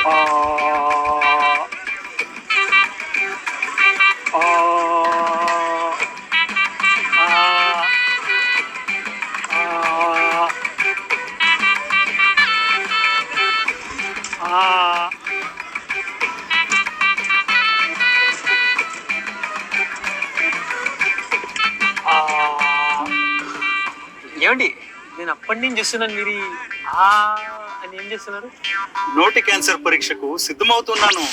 ఆ, ఆ, ఆ, ఆ, ఏమండి నేను అప్పటి నుంచి చూస్తున్నాను మీరు ఆ అని ఏం చేస్తున్నారు? నోటి క్యాన్సర్ పరీక్షకు సిద్ధమవుతున్నాను.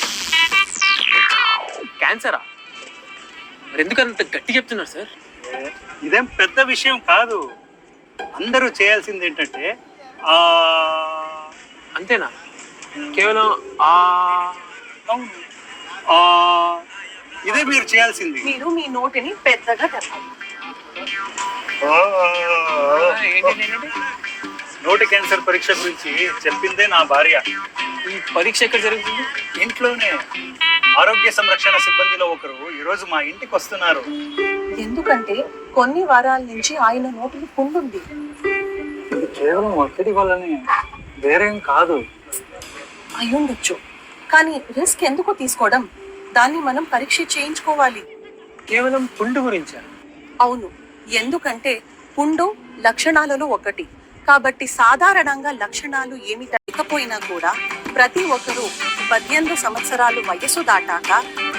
క్యాన్సరా? మరి ఎందుకు అంత గట్టి చెప్తున్నారు సార్? ఇదేం పెద్ద విషయం కాదు. అందరూ చేయాల్సింది ఏంటంటే ఆ అంతేనా? కేవలం ఆ అవును, ఆ ఇదే మీరు చేయాల్సింది. మీరు మీ నోటిని పెద్దగా తెరవాలి. ఏంటి? నోటి క్యాన్సర్ పరీక్ష గురించి చెప్పిందే నా భార్య. ఈ పరీక్ష ఎక్కడ జరుగుతుంది? ఇంట్లోనే. ఆరోగ్య సంరక్షణ సిబ్బందిలో ఒకరు ఈరోజు మా ఇంటికి వస్తున్నారు. ఎందుకంటే కొన్ని వారాల నుంచి ఆయన నోటిని పుండుంది. ఇది కేవలం ఒత్తిడి వల్లనే, వేరేం కాదు. అయ్యుండొచ్చు, కానీ రిస్క్ ఎందుకు తీసుకోవడం? దాన్ని మనం పరీక్ష చేయించుకోవాలి. కేవలం పుండు గురించా? అవును, ఎందుకంటే పుండు లక్షణాలలో ఒకటి. కాబట్టి సాధారణంగా లక్షణాలు ఏమి లేకపోయినా కూడా ప్రతి ఒక్కరూ 18 సంవత్సరాలు వయసు దాటాక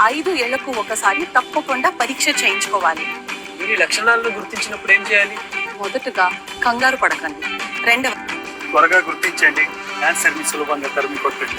5 ఏళ్లకు ఒకసారి తప్పకుండా పరీక్ష చేయించుకోవాలి. మీరు ఈ లక్షణాలను గుర్తించినప్పుడు ఏం చేయాలి? మొదటగా కంగారు పడకండి. రెండవ త్వరగా గుర్తించండి, క్యాన్సర్ ని సులభంగా తరిమి కొట్టండి.